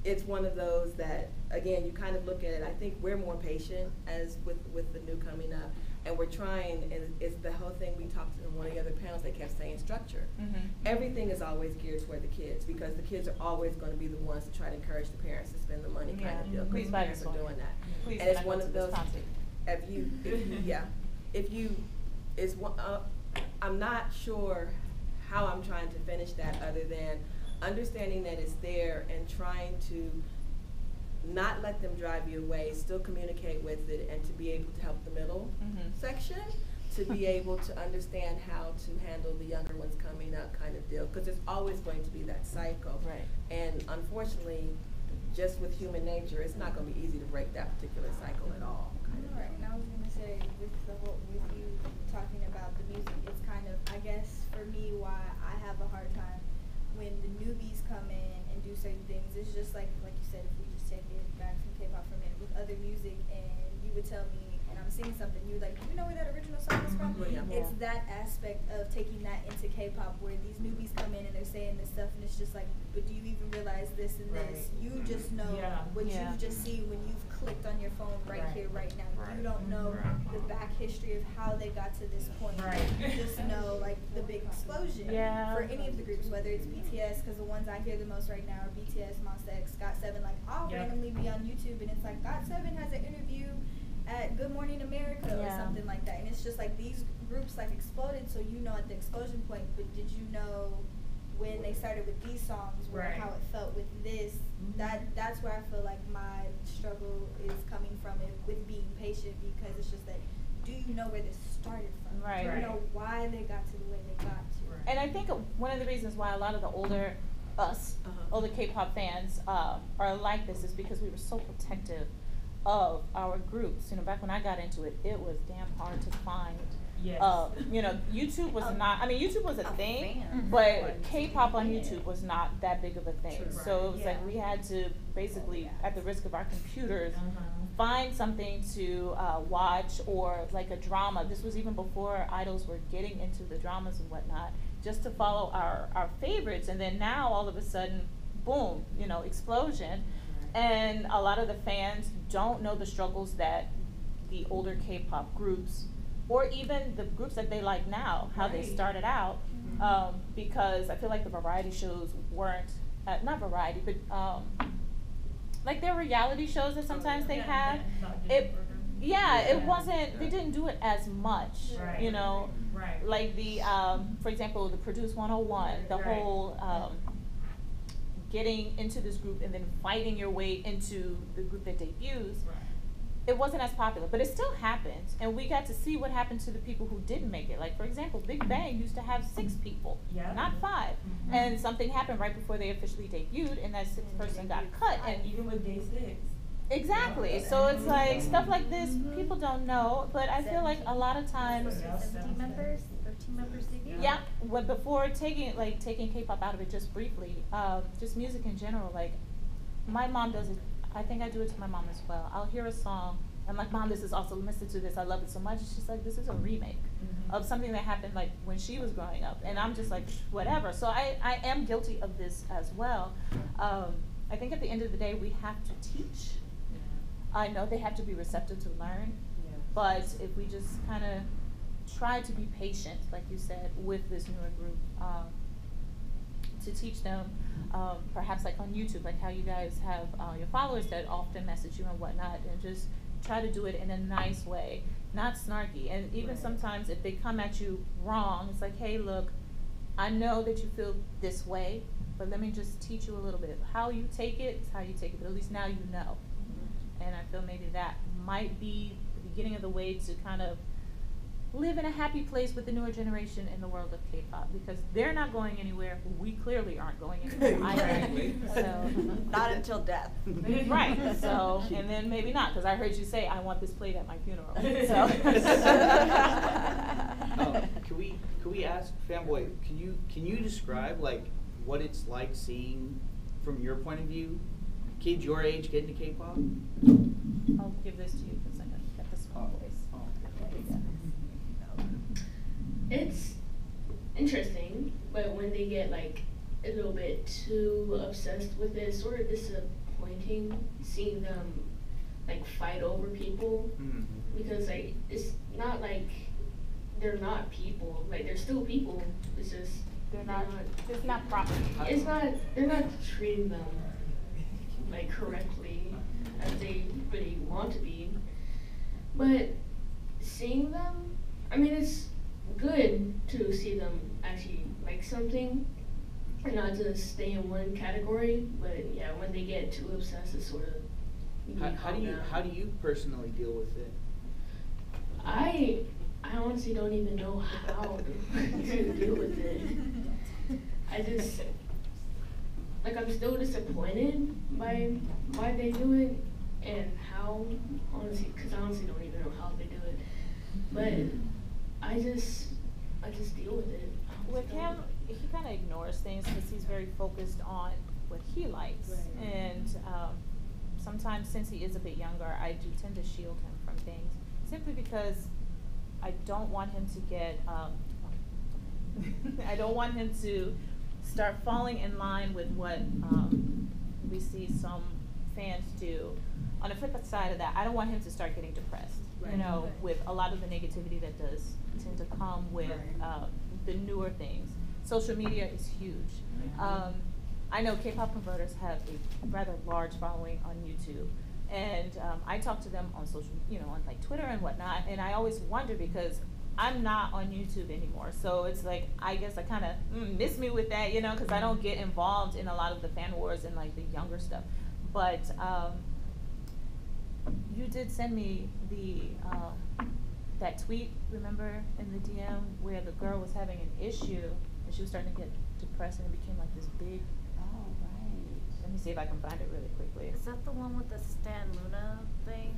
it's one of those that, again, you kind of look at it, I think we're more patient as with the new coming up. And we're trying, and it's the whole thing we talked in one of the other panels, they kept saying structure. Everything is always geared toward the kids, because the kids are always going to be the ones to try to encourage the parents to spend the money kind of deal. Please The buy parents this are one. doing that. Please And it's one of those, I'm not sure how I'm trying to finish that other than understanding that it's there and trying to not let them drive you away, still communicate with it, and to be able to help the middle section, to be able to understand how to handle the younger ones coming up kind of deal, because there's always going to be that cycle. And unfortunately, just with human nature, it's not going to be easy to break that particular cycle at all. Kind of Right, and I was going to say, with you talking about the music, it's kind of, I guess, for me, why I have a hard time when the new newbies come in and do certain things, it's just like you said, if we just take it back from K-pop for a minute, with other music, and you would tell me, and I'm singing something, you're like, do you know where that original song is from? Yeah. It's that aspect of taking that into K-pop, where these newbies come in and they're saying this stuff, and it's just like, but do you even realize this and this? You just know what you just see when you've clicked on your phone right here, right now. You don't know the back history of how they got to this point. You just know like the big explosion for any of the groups, whether it's BTS, because the ones I hear the most right now are BTS, Monsta X, GOT7. Like I'll randomly be on YouTube and it's like GOT7 has an interview at Good Morning America or something like that, and it's just like these groups like exploded, so you know at the explosion point. But did you know when they started with these songs, how it felt with this? That's where I feel like my struggle is coming from, it with being patient, because it's just that, do you know where this started from? Do you know why they got to the way they got to? And I think one of the reasons why a lot of the older K-pop fans are like this is because we were so protective of our groups. You know, back when I got into it, it was damn hard to find. You know, YouTube was not, I mean, YouTube was a thing, but K-pop on YouTube was not that big of a thing. So it was like we had to basically, at the risk of our computers, find something to watch, or like a drama. This was even before idols were getting into the dramas and whatnot, just to follow our favorites. And then now all of a sudden, boom, you know, explosion. And a lot of the fans don't know the struggles that the older K-pop groups, or even the groups that they like now, how they started out, because I feel like the variety shows weren't, not variety, but like their reality shows that sometimes they had, it wasn't, they didn't do it as much, you know, like the, for example, the Produce 101, the whole, getting into this group and then fighting your way into the group that debuts, it wasn't as popular, but it still happened, and we got to see what happened to the people who didn't make it. Like, for example, Big Bang used to have 6 people, not 5, and something happened right before they officially debuted, and that 6th person got cut. And even with Day 6. Exactly. So it's like stuff like this people don't know, but I feel like a lot of times 17 members, 13 members debuted. Yeah, well, before taking K-pop out of it just briefly, just music in general, like my mom does it. I think I do it to my mom as well. I'll hear a song, I'm like, Mom, this is awesome, listen to this, I love it so much. She's like, this is a remake of something that happened like when she was growing up. And I'm just like, whatever. So I am guilty of this as well. I think at the end of the day, we have to teach. I know they have to be receptive to learn, but if we just kind of try to be patient, like you said, with this newer group, to teach them, perhaps like on YouTube, like how you guys have your followers that often message you and whatnot, and just try to do it in a nice way, not snarky. And even sometimes if they come at you wrong, it's like, hey, look, I know that you feel this way, but let me just teach you a little bit. How you take it is how you take it, but at least now you know. And I feel maybe that might be the beginning of the way to kind of live in a happy place with the newer generation in the world of K-pop, because they're not going anywhere. We clearly aren't going anywhere either. So, not until death. Right. So, and then maybe not, because I heard you say, I want this played at my funeral. So. Can we ask Fanboy? Can you describe like what it's like seeing from your point of view, kids your age get into K-pop? I'll give this to you because I know you got the small voice. It's interesting, but when they get like a little bit too obsessed with it, it's sort of disappointing seeing them like fight over people, because like it's not like they're not people, like they're still people. It's just it's not proper. It's not, they're not treating them like correctly as they really want to be. But seeing them, I mean, it's good to see them actually like something and not just stay in one category. But yeah, when they get too obsessed, it's sort of how do you personally deal with it? I honestly don't even know how to deal with it. I just like, I'm still disappointed by why they do it and how, honestly, because I honestly don't even know how they do it. But I just deal with it. With him, he kind of ignores things because he's very focused on what he likes. Right. And sometimes, since he is a bit younger, I do tend to shield him from things simply because I don't want him to get, I don't want him to start falling in line with what we see some fans do. On the flip side of that, I don't want him to start getting depressed, Right. you know, with a lot of the negativity that does tend to come with the newer things. Social media is huge. I know Kpop Konverters have a rather large following on YouTube, and I talk to them on social, on like Twitter and whatnot, and I always wonder because I'm not on YouTube anymore, so it's like, I guess I kind of miss me with that, because I don't get involved in a lot of the fan wars and like the younger stuff. But you did send me the that tweet, remember, in the DM where the girl was having an issue and she was starting to get depressed and it became like this big. Oh, right. Let me see if I can find it really quickly. Is that the one with the Stan Luna thing?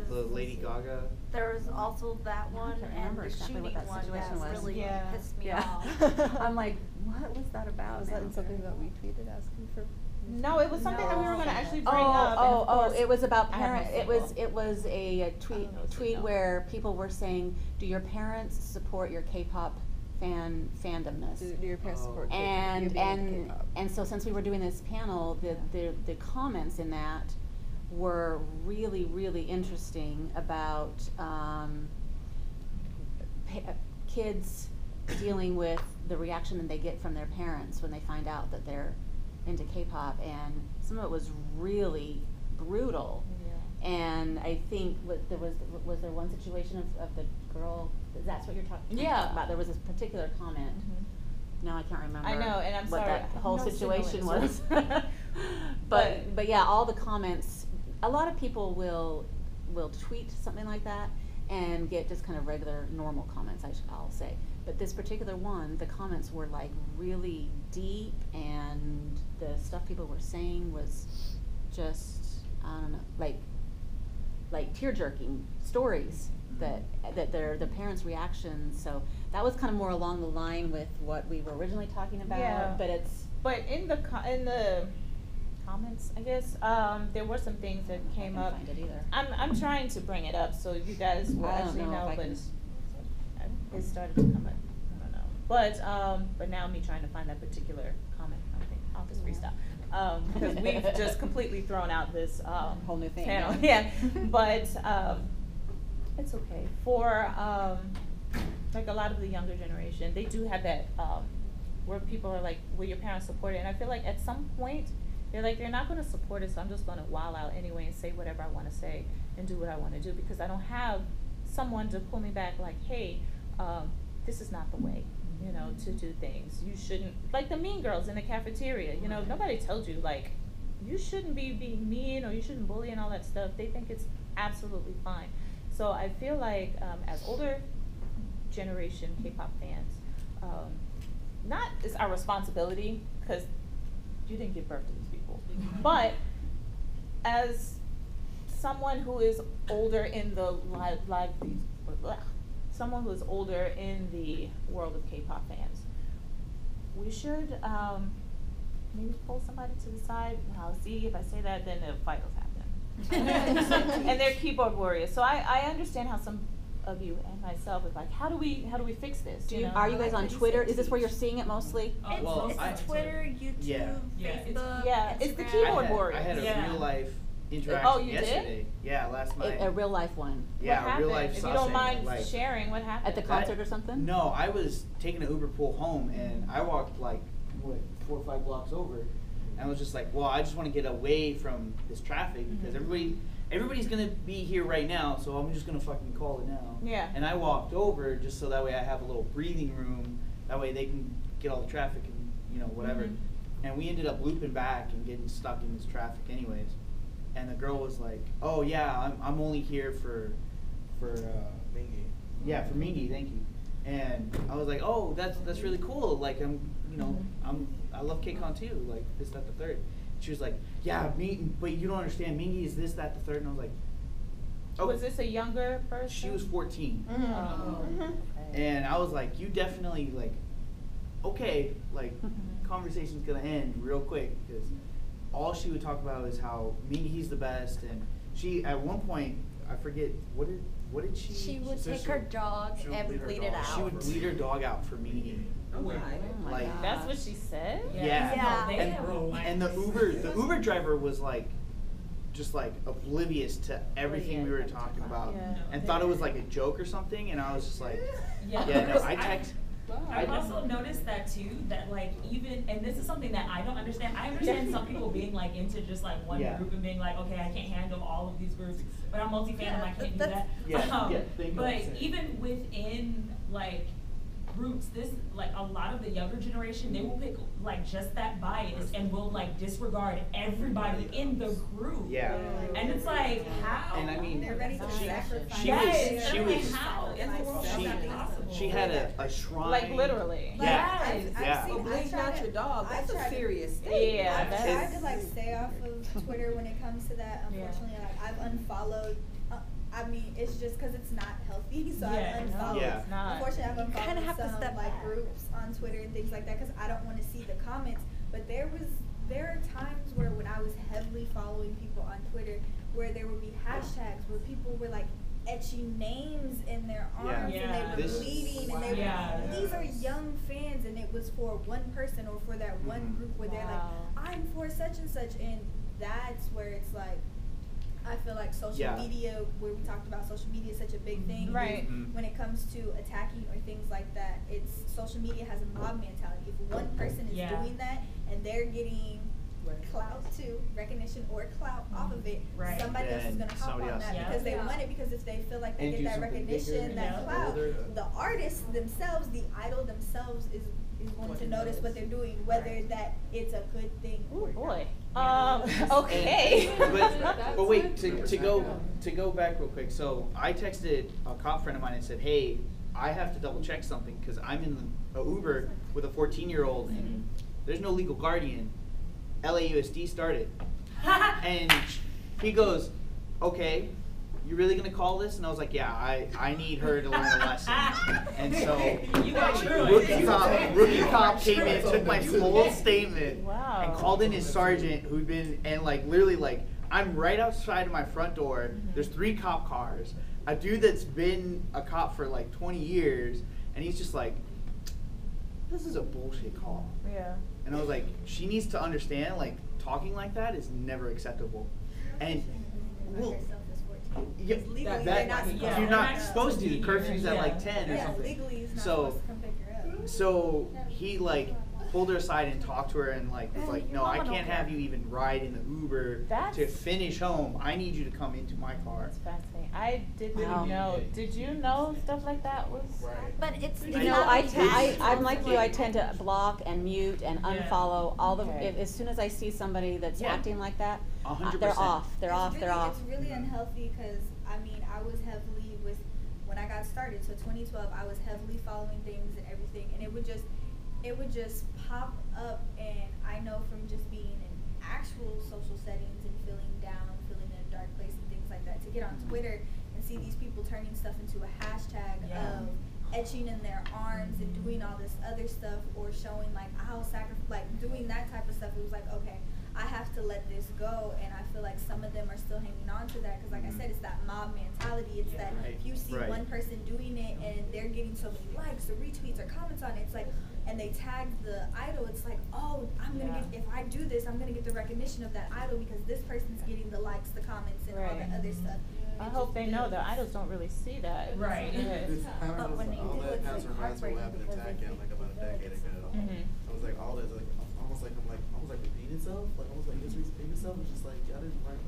The Lady Gaga. There was also that one can't and remember the exactly shooting what that one situation that was. really Yeah. pissed me Yeah. off. I'm like, what was that about? Was that now? in something that we tweeted asking for? No, it was something that we were going to actually bring Oh, up. and of course, it was about I have parent. no signal. It was a tweet no signal. where people were saying, "Do your parents support your K-pop fandomness?" Do your parents support K-pop? And You being into K-pop? and so since we were doing this panel, the comments in that were really, really interesting about kids dealing with the reaction that they get from their parents when they find out that they're into K-pop, and some of it was really brutal. Yeah. And I think was there one situation of the girl, that's what you're talking Yeah. about? There was this particular comment. No, I can't remember. I know, and I'm what sorry, I that have whole no signal situation in was. this. but yeah, all the comments. A lot of people will tweet something like that and get just kind of regular, normal comments. I'll say. But this particular one, the comments were like really deep, and the stuff people were saying was just, I don't know, like tear-jerking stories that the parents' reactions. So that was kind of more along the line with what we were originally talking about. Yeah. But in the comments, I guess, there were some things that came up. I can't find it either. I'm trying to bring it up so you guys will I don't actually know know, if I but can. it started to come up. I don't know. But now me trying to find that particular comment, I think I'll just freestyle. Because we've just completely thrown out this Whole new thing. panel. Yeah. But it's okay. For like a lot of the younger generation, they do have that where people are like, will your parents support it? And I feel like at some point they're like, they're not going to support it, so I'm just going to wild out anyway and say whatever I want to say and do what I want to do, because I don't have someone to pull me back like, hey, this is not the way, to do things. You shouldn't, like the mean girls in the cafeteria, nobody told you, like, you shouldn't be being mean or you shouldn't bully and all that stuff. They think it's absolutely fine. So I feel like as older generation K-pop fans, not it's our responsibility, because you didn't give birth to these people, but as someone who is older in the someone who is older in the world of K-pop fans, we should maybe pull somebody to the side. Now, see, if I say that, then a fight will happen. And they're keyboard warriors, so I understand how some of you and myself is like, how do we fix this? Are you guys on Twitter? Is this where you're seeing it mostly? It's Twitter, YouTube, Facebook. Yeah, it's the Instagram. keyboard warriors. I had a real life interaction Oh, you did? yesterday. Yeah, last night. A real life one. Yeah, what a real happened? life If you don't sausage, mind like, sharing, what happened? At the concert or something? No, I was taking an Uber pool home, and I walked like 4 or 5 blocks over, and I was just like, well, I just want to get away from this traffic because everybody's gonna be here right now, so I'm just gonna fucking call it now. Yeah. And I walked over just so that way I have a little breathing room. That way they can get all the traffic and whatever. And we ended up looping back and getting stuck in this traffic anyways. And the girl was like, "Oh yeah, I'm only here for Mingy. Yeah, for Mingy, thank you." And I was like, "Oh, that's really cool. Like I love KCON too. Like this, that, the third." She was like, "Yeah, but you don't understand. Mingy is this, that, the third." And I was like, "Oh, was this a younger person?" She was 14. Okay. And I was like, "You definitely like okay, like, conversation's gonna end real quick, because all she would talk about is how Mingy's the best, and she, at one point, I forget, what did she? She would said take she her would- dog she would and bleed her bleed dog it out. out. She would bleed her dog out for Mingy. Oh my. Like, That's what she said? Yeah. Yeah. No, they And, have and the Uber driver was like, just like oblivious to everything we were talking about, Yeah. and thought it was like a joke or something, and I was just like, Yeah, no, I text. I've also noticed that too, that like even, and this is something that I don't understand. I understand some people being like into just like one Yeah. group and being like, okay, I can't handle all of these groups, but I'm multi-fandom, I can't do that. Yeah, yeah, thank you. But even within like groups, this, like a lot of the younger generation, they will pick like just that bias and will like disregard everybody in the group. Yeah. And it's like, how? And I mean, They're ready to sacrifice. Yes, she I'm like, was, how in the world is that possible? she had a shrine. Like literally. Yeah. Yes. Yeah. Well, bleeding out your dog, that's a serious thing. Yeah, I've that's. tried to like stay off of Twitter when it comes to that. Unfortunately, like I've unfollowed. I mean, it's just because it's not healthy, so Yeah, I've no, unfollowed. Yeah. it's not. Unfortunately, I've You kinda unfollowed have to some step like back. groups on Twitter and things like that because I don't want to see the comments. But there are times where when I was heavily following people on Twitter, where there would be hashtags where people were like etching names in their arms Yeah. and they were This- bleeding and they were. Yeah. These are young fans, and it was for one person or for that one Mhm. group where they're Wow. like, I'm for such and such, and that's where it's like, I feel like social Yeah. media, where we talked about social media is such a big thing. Right. is Mhm. When it comes to attacking or things like that, it's social media has a mob mentality. If one person is Yeah. doing that and they're getting clout too, recognition or clout off of it, Right. somebody else is Then gonna hop somebody on else. that Yeah. because they Yeah. want it, because if they feel like they And get do that something recognition, bigger, that yeah. clout, Older. the artist themselves, the idol themselves is going to notice what they're doing, whether that it's a good thing Oh or boy. not. Okay. But wait, to go back real quick. So I texted a cop friend of mine and said, hey, I have to double check something because I'm in a Uber with a 14-year-old and there's no legal guardian. LAUSD started. And he goes, okay, you really gonna call this? And I was like, yeah, I need her to learn a lesson. And so You got true. rookie cop came in, took my whole statement, Wow. and called in his sergeant who'd been, and like literally like, I'm right outside of my front door, there's 3 cop cars, a dude that's been a cop for like 20 years, and he's just like, this is a bullshit call. Yeah. And I was like, she needs to understand, like, talking like that is never acceptable. And, well, yeah, Legally, that, they're not supposed you're to. not They're not supposed to. The supposed to. curfew's at like Yeah. 10 or Yeah, something. legally it's not So, supposed to come pick her up. so he like pulled her aside and talked to her and like was like, no, I can't have you even ride in the Uber to That's- finish home. I need you to come into my car. That's fascinating. I didn't Wow. know. Did you know stuff like that was? But it's I You know, know, I'm like you. I tend to block and mute and Yeah. unfollow all the. Okay. As soon as I see somebody that's Yeah. acting like that, 100%. they're off. They're off. Really, They're off. It's really unhealthy because I mean I was heavily with when I got started. So 2012, I was heavily following things and everything, and it would just pop up. And I know from just being in actual social settings and feeling down, feeling in a dark place and things like that, to get on Twitter and see these people turning stuff into a hashtag Yeah. of etching in their arms and doing all this other stuff, or showing like I'll sacrifice, like doing that type of stuff. It was like, okay, I have to let this go, and I feel like some of them are still hanging on to that because, like I said, it's that mob mentality. It's that Right. if you see Right. one person doing it and they're getting so many likes or retweets or comments on it, it's like, and they tag the idol, it's like, oh, I'm gonna Yeah. get, if I do this, I'm gonna get the recognition of that idol because this person's getting the likes, the comments, and all Right. the other stuff. I hope they know the idols don't really see that. Right. This, But when they all do, that it's kind of like reminds me of what happened in heartbreaking TACAN like about a decade ago. Mhm. I was like, all this, like, almost like repeating itself, like almost like history's repeating itself. It's just like y'all didn't learn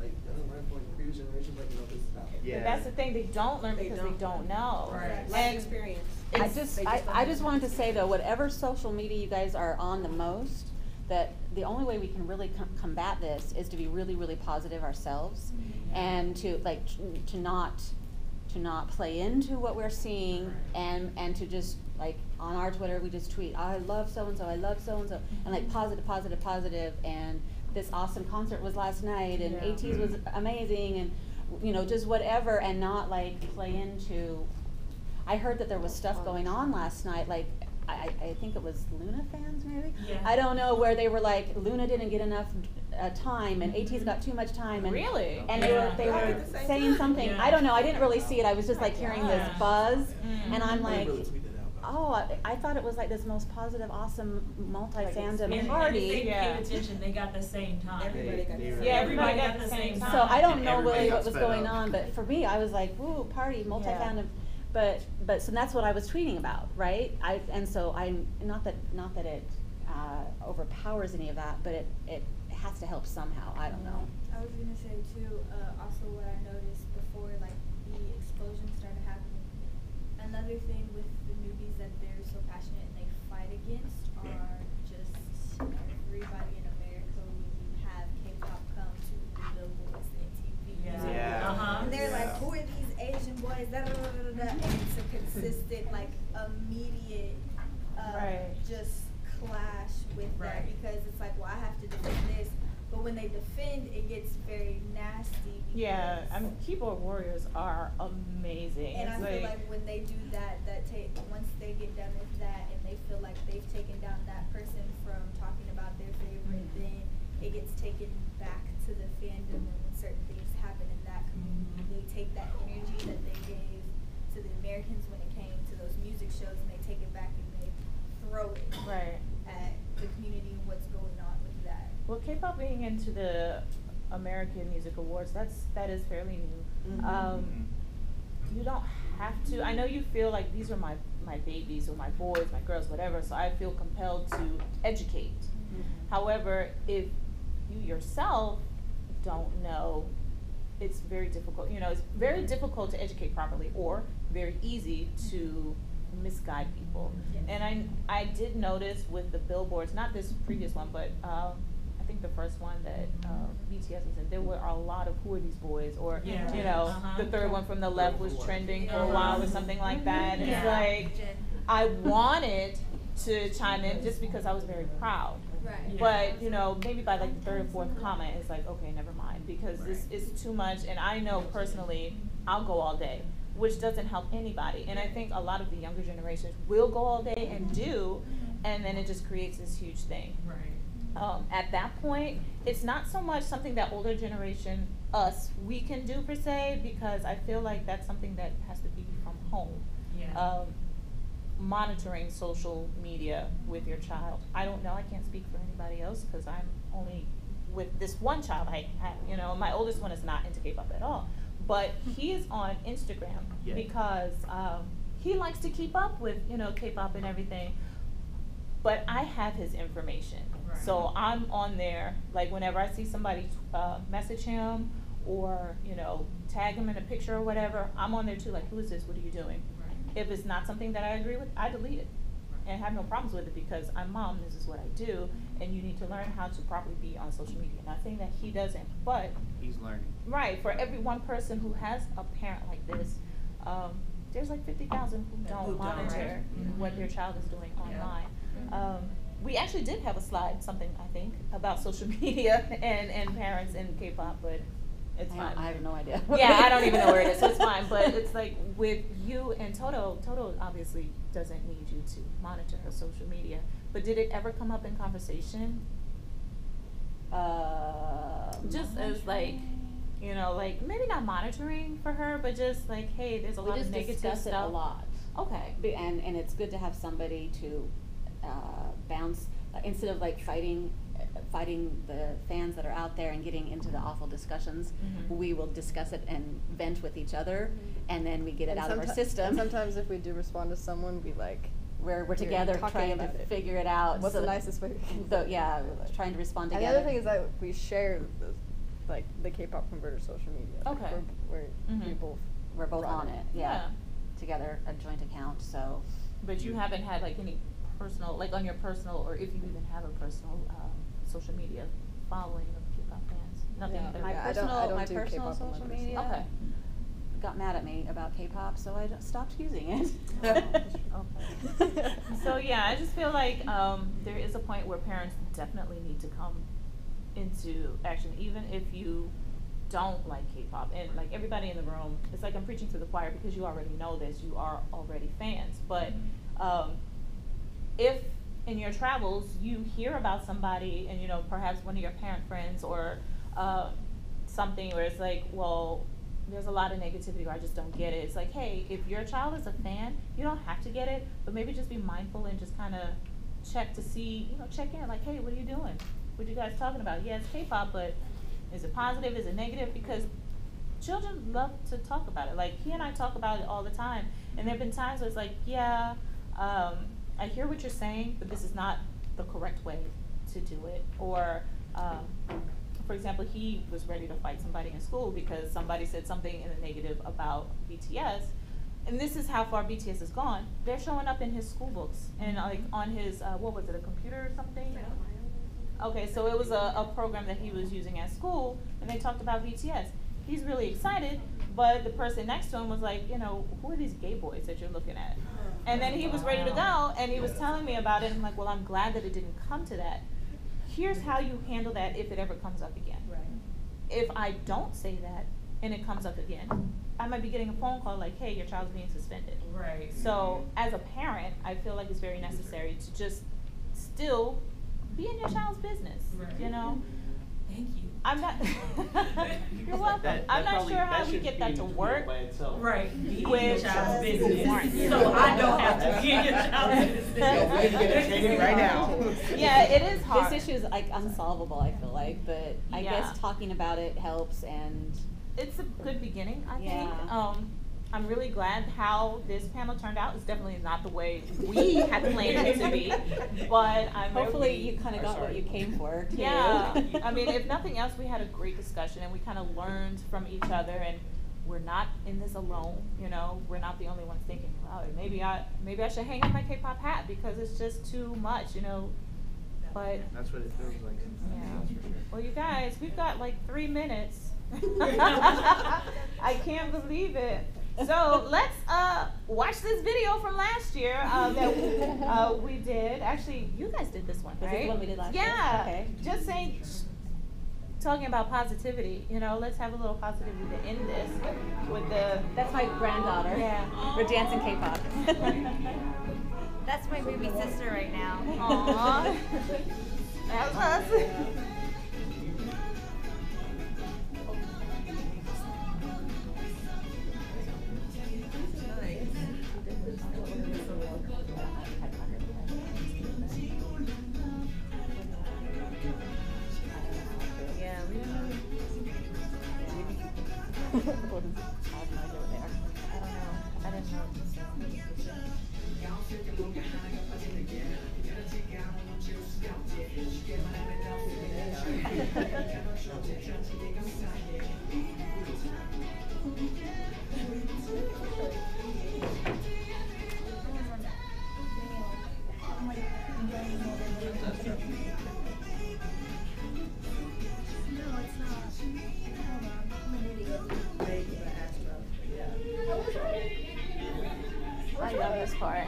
from like previous generations, like this is how. Yeah. But that's the thing, they don't learn They because don't. they don't know. Right. Life And experience. I it's- just, They I, just don't I just have wanted to say though, whatever social media you guys are on the most, that the only way we can really combat this is to be really, really positive ourselves, and to like to not play into what we're seeing, and to just like on our Twitter we just tweet, I love so and so, I love so and so, and like positive, and this awesome concert was last night, and Yeah. ATs was amazing, and you know, just whatever, and not like play into. I heard that there was stuff going on last night, like I think it was Luna fans maybe. Yeah. I don't know, where they were like, Luna didn't get enough time and AT's got too much time. And Really? And Yeah. they were At the same saying time. something. Yeah. I don't know. I didn't really see it. I was just like hearing this gosh. buzz, and I'm I like, didn't really tweet that out. oh, I thought it was like this most positive, awesome multi-fandom And if they party. Yeah. paid attention, they got the same time. Everybody got They the were- Yeah, same. everybody got the same time. So I don't And know everybody really got what was sped going up. on, but for me, I was like, ooh, party, multi-fandom. But so that's what I was tweeting about, right? And so I'm not that it overpowers any of that, but it has to help somehow. I don't know. I was gonna say too, also what I noticed before like the explosion started happening, another thing with the newbies that they're so passionate and they fight against are just everybody in America when you have K-pop come to the billboards, the MTV. Yeah. Uh-huh. And they're like, Yeah. who are these Asian boys? Da, da, da, da, da, and it's a consistent, like, immediate, Right. just clash with that Right. because it's like, well, I have to defend this, but when they defend, it gets very nasty. Yeah, because- I mean, keyboard warriors are amazing. and I It's feel like when they do that, once they get done with that and they feel like they've taken down that person from talking about their favorite, then it gets taken back to the fandom, and when certain things happen in that community, they take that energy that they gave to the Americans when it came to those music shows, and they take it back and they throw it right. at the community and what's going on with that. Well, K-pop being into the American Music Awards, that is fairly new. You don't have to. I know you feel like these are my babies or my boys, my girls, whatever. So I feel compelled to educate. However, if you yourself don't know, it's very difficult. You know, it's very difficult to educate properly, or very easy to misguide people. Yes. And I did notice with the billboards, not this previous one, but I think the first one that BTS was in, there were a lot of who are these boys, or Yeah. you know, Uh-huh. the third one from the left was trending for a while or something like that. And Yeah. it's like I wanted to chime in just because I was very proud. Right. Yeah. But, you know, maybe by like the third or fourth comment, it's like, okay, never mind, because this is too much, and I know personally, I'll go all day, which doesn't help anybody. And I think a lot of the younger generations will go all day and do, and then it just creates this huge thing. Right. At that point, it's not so much something that older generation, we can do per se, because I feel like that's something that has to be from home. Yeah. Monitoring social media with your child. I don't know, I can't speak for anybody else, because I'm only with this one child I have, you know, my oldest one is not into K-pop at all, but he is on Instagram Yeah. because he likes to keep up with, you know, K-pop and everything, but I have his information. Right. So I'm on there, like whenever I see somebody message him or, you know, tag him in a picture or whatever, I'm on there too, like, who is this, what are you doing? Right. If it's not something that I agree with, I delete it and have no problems with it, because I'm mom, this is what I do, and you need to learn how to properly be on social media. Not saying that he doesn't, but He's learning. right, for every one person who has a parent like this, there's like 50,000 who don't Who don't, monitor right. what their child is doing Yeah. online. We actually did have a slide, something I think, about social media and parents in K-pop, but it's fine. I have no idea. Yeah, I don't even know where it is, so it's fine, but it's like with you and Toto obviously doesn't need you to monitor her social media, but did it ever come up in conversation? Just as like, you know, like maybe not monitoring for her, but just like, hey, there's a We lot just of negative discuss stuff. it a lot. Okay. And it's good to have somebody to bounce, instead of like fighting the fans that are out there and getting into the awful discussions. Mhm. We will discuss it and vent with each other, and then we get it And out of our someti- system. And sometimes if we do respond to someone, we like, We're You're together talking trying to about it. figure it out. what's so the that- nicest way we can So, say it? yeah, trying to respond And the together. other thing is that we share like the K-pop Konverters social media. Like, Okay. we Mhm. both We're both run on it, yeah. Together, a joint account, so. But you haven't had like any personal, like on your personal, or if you even have a personal social media following of K-pop fans? Nothing. Yeah. that- My I personal, don't my do personal K-pop on my social personal. media. Okay. Got mad at me about K-pop, so I stopped using it. Okay. So yeah, I just feel like there is a point where parents definitely need to come into action, even if you don't like K-pop. And like everybody in the room, it's like I'm preaching to the choir, because you already know this, you are already fans. But if in your travels you hear about somebody and, you know, perhaps one of your parent friends or something where it's like, well, there's a lot of negativity or I just don't get it. It's like, hey, if your child is a fan, you don't have to get it, but maybe just be mindful and just kind of check to see, you know, check in, like, hey, what are you doing? What are you guys talking about? Yeah, it's K-pop, but is it positive? Is it negative? Because children love to talk about it. Like, he and I talk about it all the time. And there have been times where it's like, yeah, I hear what you're saying, but this is not the correct way to do it. Or, for example, he was ready to fight somebody in school because somebody said something in the negative about BTS. And this is how far BTS has gone. They're showing up in his school books and like on his, what was it, a computer or something? Okay, so it was a program that he was using at school, and they talked about BTS. He's really excited, but the person next to him was like, you know, who are these gay boys that you're looking at? And then he was ready to go, and he was telling me about it, and I'm like, well, I'm glad that it didn't come to that. Here's how you handle that if it ever comes up again. Right. If I don't say that, and it comes up again, I might be getting a phone call like, hey, your child's being suspended. Right. So as a parent, I feel like it's very necessary to just still be in your child's business, right. You know? Thank you. I'm not, you're welcome. I'm not sure how we get that to work. Right. Be in your With child's business. So I don't have to be in your child's business. We can get it changed right now. Yeah, it is hard. This issue is like unsolvable, I feel like, but I guess talking about it helps, and it's a good beginning, I think. I'm really glad how this panel turned out. It's definitely not the way we had planned it to be, but I'm hopefully you kind of got what you came for, too. Yeah, I mean, if nothing else, we had a great discussion and we kind of learned from each other, and we're not in this alone, you know. We're not the only ones thinking, wow, maybe I should hang up my K-pop hat because it's just too much, you know. But that's what it feels like. Yeah. That's for sure. Well, you guys, we've got like 3 minutes. I can't believe it. So let's watch this video from last year that we did. Actually, you guys did this one, right? Was this the one we did last year? Yeah. Okay. Just saying, talking about positivity. You know, let's have a little positivity to end this with the. That's my granddaughter. Yeah. We're dancing K-pop. That's my baby sister right now. Aww. That's us. I love this part.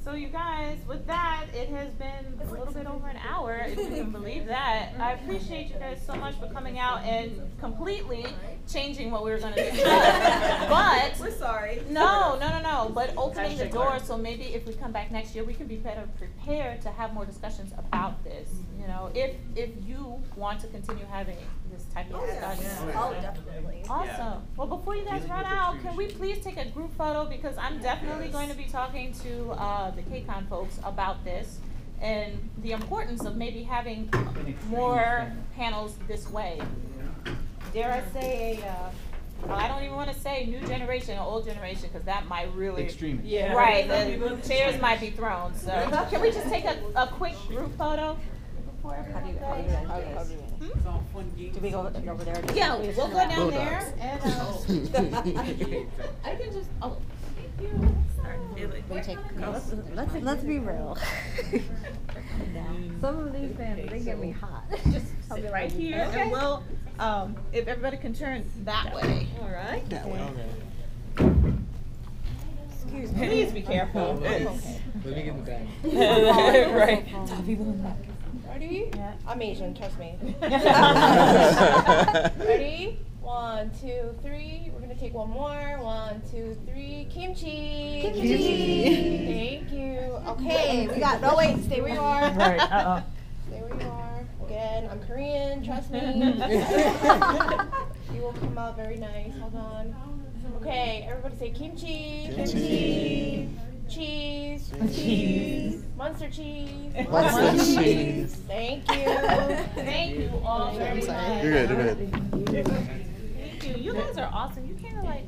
So you guys, with that, it has been a little bit over an hour, if you can believe that. I appreciate you guys so much for coming out and completely changing what we were going to discuss. But we're sorry. No. But opening the door, so maybe if we come back next year, we can be better prepared to have more discussions about this. You know, if you want to continue having this type of discussion. Oh, definitely. Awesome. Well, before you guys run out, can we please take a group photo, because I'm definitely going to be talking to the KCON folks about this and the importance of maybe having more panels this way. Dare I say well, I don't even want to say new generation or old generation, because that might really extreme. Yeah. Right. The chairs might be thrown. So can we just take a quick group photo? How do we go over there? Yeah, we'll go down there and I can just. Oh, thank you. Let's be real. Some of these fans, they get me hot. Just sit right here, and we'll, if everybody can turn that way. All right. That way. Okay. Excuse me. Please be careful. Let me get the bag. Right. Ready? Yeah. I'm Asian, trust me. Ready? 1, 1, 2, 3. We're gonna take one more. 1, 2, 3. Kimchi. Kimchi. Thank you. Okay, we got. No, wait. Stay where you are. Right. Stay where you are. Again, I'm Korean. Trust me. You will come out very nice. Hold on. Okay, everybody say kimchi. Kimchi. Cheese. Cheese. Monster cheese. Monster cheese. Thank you. Thank you all very much. You're good, you're good. Thank you. You guys are awesome. You kind of like.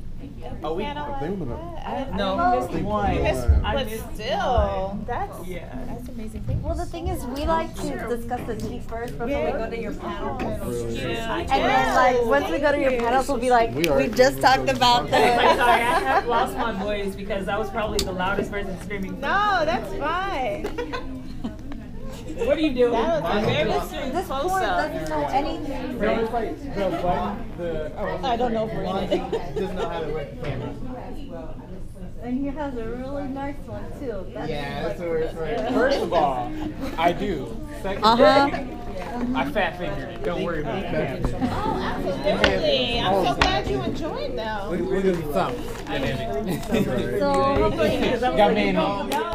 Oh, we- kinda I like think we're that. No, I we missed one. You missed, I but missed still, that's Yeah. that's amazing. Thank you Well, the so thing is, we like to discuss the tea first before we go to your panel. Yeah. And then, like, once we go to your panels, we'll be like, we just talked about I'm this. sorry, I have lost my voice because I was probably the loudest person screaming. No, that's fine. What are you doing? That was a very This close board up. doesn't know anything. No, it's like the button, I don't know for anything. doesn't know how to work the camera. And he has a really nice one, too. Yeah, that's what it's right. First of all, I do. Second, I fat fingered it. Don't worry about that. Oh, absolutely. I'm so glad you enjoyed them. Look at the thumb. So hopefully Got man on. No,